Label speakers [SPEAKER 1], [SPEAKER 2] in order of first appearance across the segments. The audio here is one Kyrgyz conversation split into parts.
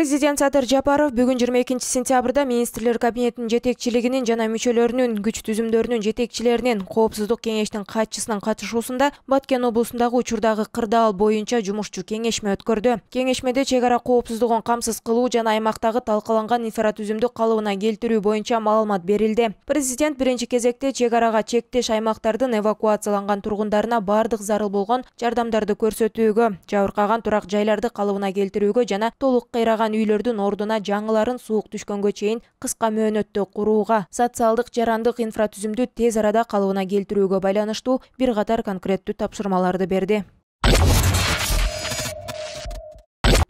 [SPEAKER 1] Президент Садыр Жапаров бүгін 22 сентябрда министрлер кабинетінің жетекчилигинин жана мүчөлөрүнүн күч түзүмдөрүнүн жетекчилеринин коопсуздук кеңештин катчысынын катышуусунда Баткен облусундагы учурдагы кырдаал боюнча жумушчу кеңешме өткөрдү. Кеңешмеде чек ара коопсуздугун камсыз кылуу жана аймактагы талкаланган инфратүзүмдү калыбына келтирүү боюнча маалымат берилди. Президент биринчи кезекте чек арага чектеш аймактардын эвакуацияланган тургундарына бардык зарыл болгон жардамдарды көрсөтүүгө, жабыркаган турак жайларды калыбына келтирүүгө жана толук кыйраган үйлөрдүн ордуна жаңыларын суук түшкөнгө чейин кыска мөөнөттө курууга, социалдык жарандык инфратүзүмдү тез арада калыбына келтирүүгө байланыштуу бир катар конкреттүү тапшырмаларды берди.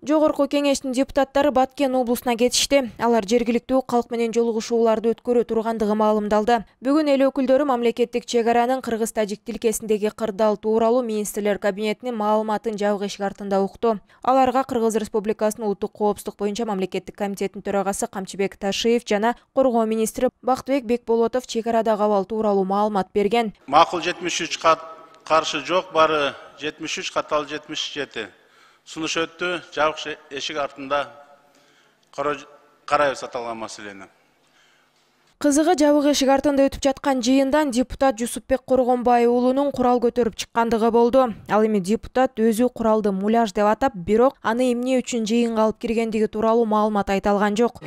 [SPEAKER 1] Жогорку кеңештин депутаттары Баткен облусуна кетишти. Алар жергиликтүү калк менен жолугушууларды өткөрө тургандыгы маалымдалды. Бүгүн эл өкүлдөрү мамлекеттик чек аранын кыргыз-тажик тилкесиндеги кырдаал тууралуу министрлер кабинетинин маалыматын жабык эшик артында укту. Аларга Кыргыз Республикасынын улуттук коопсуздук боюнча мамлекеттик комитетинин төрагасы Камчыбек Ташиев жана коргоо министри Бактыбек Бекболотов чек арадагы абал тууралуу маалымат берген.
[SPEAKER 2] Макул 73 каршы жок, бары 73 катал 77. Сунуш өттү, жабык эшик артында карайбыз аталган маселени.
[SPEAKER 1] Кызыгы жабык эшик артында өтүп жаткан жыйындан депутат Жусупбек Коргонбай уулунун курал көтөрүп чыккандыгы болду. Ал эми депутат өзү куралды муляж деп атап, бирок аны эмне үчүн жыйынга алып киргендиги тууралуу маалымат айта алган жок.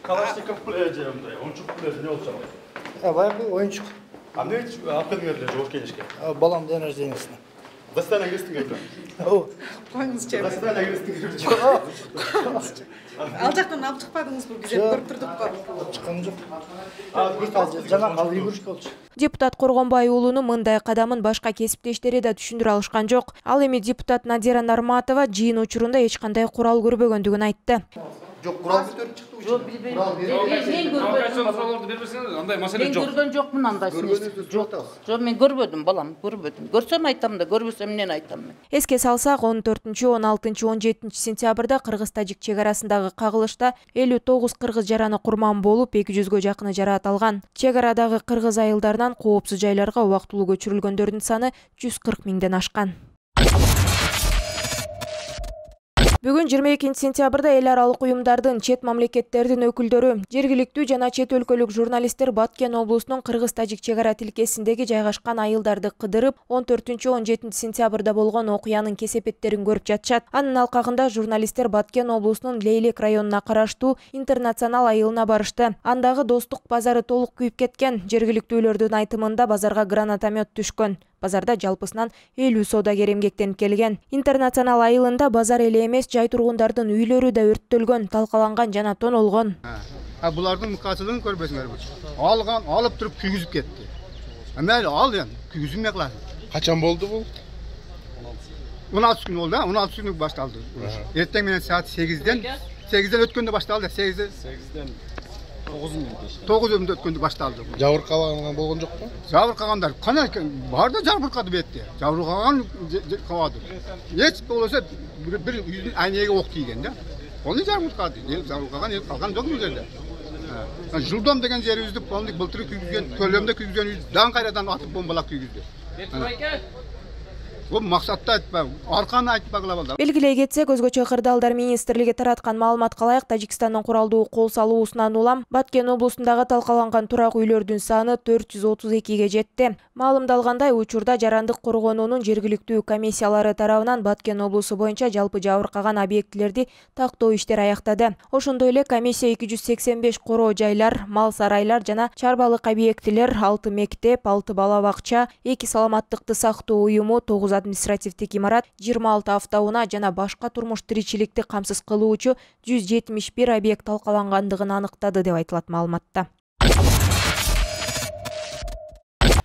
[SPEAKER 3] Калашников оюнчук. А эмне алып келдиңер жогорку кеңешке?
[SPEAKER 4] Балам ден рождениесине.
[SPEAKER 3] Достояние кирдиңер беле?
[SPEAKER 4] Коюңузчу.
[SPEAKER 3] Достояние кирдиңер.
[SPEAKER 4] Ал жактан алып чыкпадыңызбы? Биз көрүп турдукпу? Чыккан жок. Жана калып югүрүш болчу.
[SPEAKER 1] Депутат Коргонбай уулунун мындай кадамын башка кесиптештери да түшүндүрө алышкан жок. Ал эми депутат Надира Нарматова жыйын учурунда эч кандай курал көрбөгөндүгүн айтты.
[SPEAKER 3] Жок, курал көтөрүп чыкты.
[SPEAKER 5] Жок, мен көргөн жокмун андай. Жок, мен көрбөдүм, балам, көрбөдүм. Көрсөм айтам да, көрбөсөм эмнени айтам мен.
[SPEAKER 1] Эске салсак, 14-16-17 сентябрда Кыргыз-тажик чек арасындагы кагылышта 59 кыргыз жараны курман болуп, 200гө жакыны жараат алган. Чек арадагы кыргыз айылдарынан коопсуз жайларга убактылуу көчүрүлгөндөрдүн саны 140 миңден ашкан. Бүгүн 22 сентябрда эл аралык уюмдардын, чет мамлекеттердин өкүлдөрү, жергиликтүү жана чет өлкөлүк журналисттер Баткен облусунун Кыргыз-тажик чек ара тилкесиндеги жайгашкан айылдарды кыдырып, 14-17 сентябрда болгон окуянын кесепеттерин көрүп жатышат. Анын алкагында журналисттер Баткен облусунун Лейлек районуна караштуу Интернационал айылына барышты. Андагы Достук базары толук күйүп кеткен. Жергиликтүүлөрдүн айтымында базарга гранатомет түшкөн. Базарда жалпысынан 50 соодагер эмгектенип келген. Интернационал айылында базар эле эмес, жай тургундардын үйлөрү да өрттөлгөн, талкаланган жана тонолгон.
[SPEAKER 6] Булардын мукасылыгын көрбөсүңөр. Алган, алып туруп күйгүзүп кетти. Мейли ал эми, күйгүзүп эмне кылат?
[SPEAKER 3] Качан болду бул?
[SPEAKER 6] 16 күн болду, 16 күн башталды. Эртең менен саат 8ден өткөндө башталды, 8ден 9 өткөндө башталды.
[SPEAKER 3] Жабыркаланган болгон жокпу?
[SPEAKER 6] Жабыркагандар кана бар да жабыркады бетте. Жабыркаган кабады. Эч болбосо бир үйдүн айнеге ок тийген да. Оны жабыркады. Жабыркаган калган жок бул жерде. Жылдом деген жерибизди былтыр күйгүзгөн, көлөмдө күйгүзгөн дан кайрадан атып бомбалап күйгүздү. Бул максатта айтпа, арканы айтпагыла болду.
[SPEAKER 1] Белгилей кетсек, өзгөчө кырдаалдар министрлиги тараткан маалыматка ылайык Тажикстандын куралдуу кол салуусунан улам Баткен облусундагы талкаланган турак үйлөрдүн саны 432ге жетти. Маалымдалгандай, учурда жарандык коргонуунун жергиликтүү комиссиялары тарабынан Баткен облусу боюнча жалпы жабыркаган объектилерди тактоо иштери аяктады. Ошондой эле комиссия 285 короо жайлар, мал сарайлар жана чарбалык объектилер, 6 мектеп, 6 бала бакча, 2 саламаттыкты сактоо уюму, 9 административдик имарат, 26 автоунаа жана башка турмуш тиричиликти камсыз кылуучу 171 объект талкалангандыгын аныктады деп айтылат маалыматта.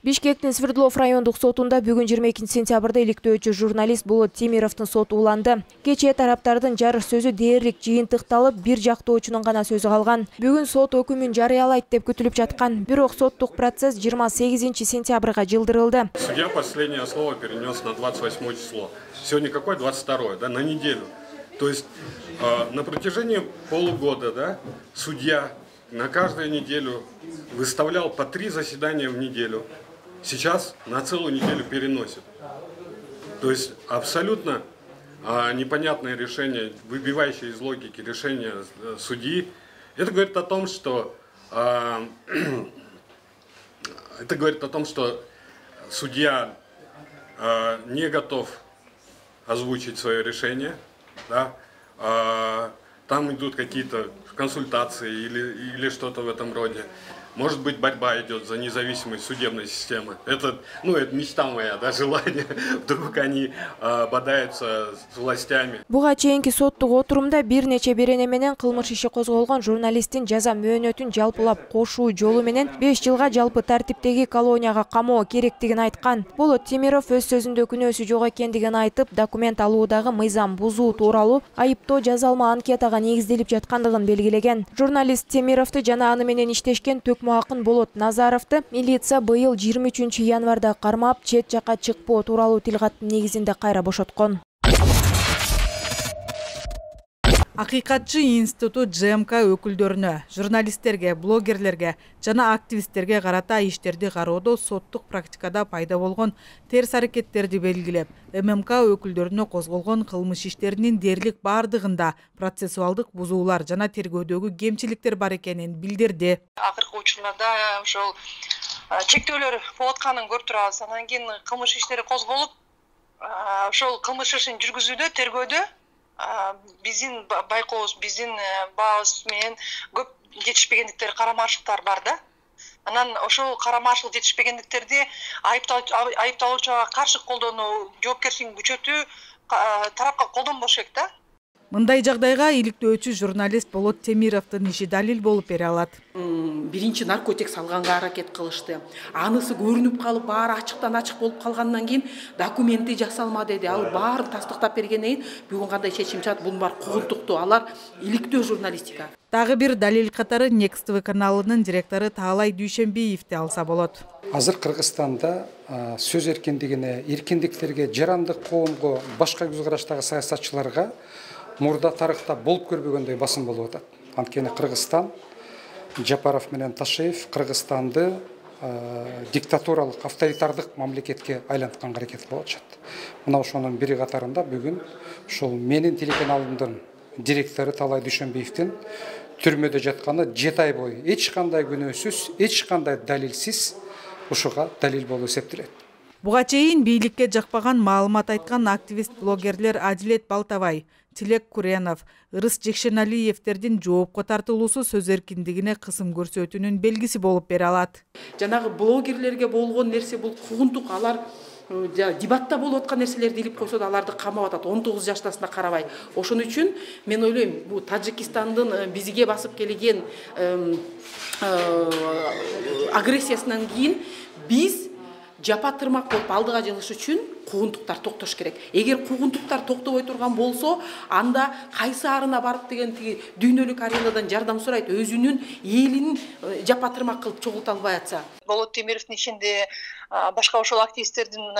[SPEAKER 1] Бишкектин Свердлов райондук сотунда бүгүн 22 сентябрда иликтөөчү журналист Болот Темировдун соту уланды. Кечээ тараптардын жарыш сөзү дээрлик жыйынтыкталып, бир жактоочунун гана сөзү калган. Бүгүн сот өкүмүн жарыялайт деп күтүлүп жаткан. Бирок соттук процесс 28 сентябрга жылдырылды.
[SPEAKER 7] Судья последнее слово перенес на 28 число. Сегодня какой? 22, да, на неделю. То есть на протяжении полугода, да, судья на каждую неделю выставлял по 3 заседания в неделю. Сейчас на целую неделю переносит. То есть абсолютно непонятное решение, выбивающее из логики решение судьи. Это говорит о том, что судья не готов озвучить свое решение, да? Там идут какие-то консультации или что-то в этом роде. Может быть, борьба идет за независимость судебной системы. Это мечта моя, да, желание. Вдруг они бодаются с властями.
[SPEAKER 1] Буга чейинки соттук отурумда бир нече берене менен кылмыш иши козголгон журналисттин жаза мөөнөтүн жалпылап кошуу жолу менен 5 жылга жалпы тартиптеги колонияга камоо керектигин айткан. Болот Темиров өз сөзүндө күнөөсү жок экендигин айтып, документ алуудагы мыйзам бузуу тууралуу айыптоо жазалма анкетага негизделип жаткандыгын белгилеген. Журналист Темировду жана аны менен иштешкен Акын Болот Назаровду милиция быйыл 23 январда кармап, чет жака чыкпоо тууралуу тилгаттын негизинде кайра бошоткон.
[SPEAKER 8] Акыйкатчы институту ЖМК өкүлдөрүнө, журналисттерге, блогерлерге жана активисттерге карата иштерди кароодо соттук практикада пайда болгон терс аракеттерди белгилеп, ММК өкүлдөрүнө козголгон кылмыш иштеринин дээрлик бардыгында процессуалдык бузуулар жана тергөөдөгү кемчиликтер бар экенин билдирди.
[SPEAKER 9] Акыркы учурларда ошол чектөөлөр болуп атканын көрүп турабыз. Анан кийин кылмыш иштери козголуп, ошол кылмыш ишин жүргүзүүдө, тергөөдө биздин байкообуз, биздин баабыз менен көп жетишпегендиктер, карамаршылыктар бар да. Анан ошол карамаршылык жетишпегендиктерди айыпталуучуга каршы колдонуу, жоопкерчилигин күчөтүү тарапка колдонбош керек да.
[SPEAKER 8] Мындай жагдайга иликтөөчү журналист Болот Темировдун иши далил болуп бере алат.
[SPEAKER 10] Биринчи наркотик салганга аракет кылышты. Анысы көрүнүп калып, баары ачыктан ачык болуп калгандан кийин документи жасалма деди. Ал баарын тастыктап бергенден кийин бүгүн кандай чечим чыгат? Бул бар кугунтуктуу, алар иликтөө журналистика.
[SPEAKER 8] Дагы бир далил катары Next TV каналынын директору Таалай Дүйшенбиевди алса болот.
[SPEAKER 11] Азыр Кыргызстанда сөз эркиндигине, эркиндиктерге, жарандык коомго, башка көз караштагы саясатчыларга мурда тарыхта болуп көрбөгөндөй басым болуп атат. Анткени Кыргызстан, Жапаров менен Ташеев Кыргызстанды диктатуралык, авторитардык мамлекетке айлантканга аракет кылып атышат. Мына ошонун бири катарында бүгүн ушул менин телеканалымдын директору Таалай Дүйшенбиевдин түрмөдө жатканы 7 ай бою эч кандай күнөөсүз, эч кандай далилсиз ушуга далил болуп эсептелет.
[SPEAKER 8] Буга чейин бийликке жакпаган маалымат айткан активист-блогерлер Адилет Балтабай, Тилек Куренов, Ырыс Жекшеналиевтердин жоопко тартылуусу сөз эркиндигине кысым көрсөтүүнүн белгиси болуп бере алат.
[SPEAKER 10] Жанагы блогерлерге болгон нерсе бул кугунтук, алар дебатта болуп аткан нерселерди илип койсо да аларды камап атат, 19 жаштасына карабай. Ошон үчүн мен ойлойм, бул Тажикстандын бизге басып келген агрессиясынан кийин биз жапа тырмак болуп алдыга жылыш үчүн кугунтуктар токтош керек. Эгер кугунтуктар токтобой турган болсо, анда кайсы арына барып деген тиги дүйнөлүк аренадан жардам сурайт, өзүнүн элин жапа тырмак кылып чогулта албай атса.
[SPEAKER 9] Болот Темировдун ичинде, башка ошол активисттердин,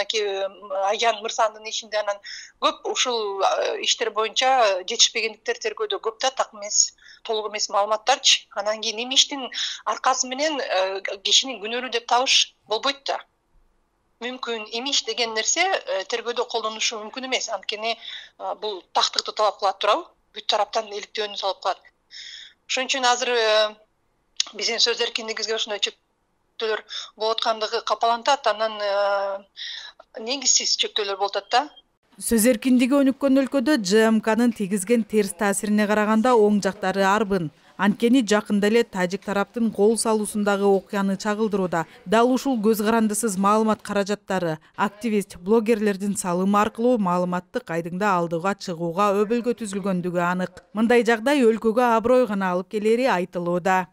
[SPEAKER 9] Аян Мырзандын ичинде анан көп ушул иштер боюнча жетишпегендиктер тергөөдө көп да, так эмес, толук эмес маалыматтарчы. Анан кийин эми иштин аркасы менен кишини күнөөлүү деп табыш болбойт да. Мүмкүн имиш деген нерсе тергөөдө колдонушу мүмкүн эмес. Анткени бул тактыкты талап кылат турабы? Бүт тараптан иликтөөнү талап кылат. Ошон үчүн азыр биздин сөз эркиндигибизге ошондой чектөөлөр болуп аткандыгы капалантат, анан негизсиз чектөөлөр болуп атат да.
[SPEAKER 8] Сөз эркиндиги өнүккөн өлкөдө ЖМКнын тийгизген терс таасирине караганда оң жактары арбын. Анткени жакында эле тажик тараптын кол салуусундагы окуяны чагылдырууда дал ушул көз карандысыз маалымат каражаттары активист блогерлердин салымы аркылуу маалыматтык айдыңда алдыга чыгууга өбөлгө түзүлгөндүгү анык. Мындай жагдай өлкөгө аброй гана алып келери айтылууда.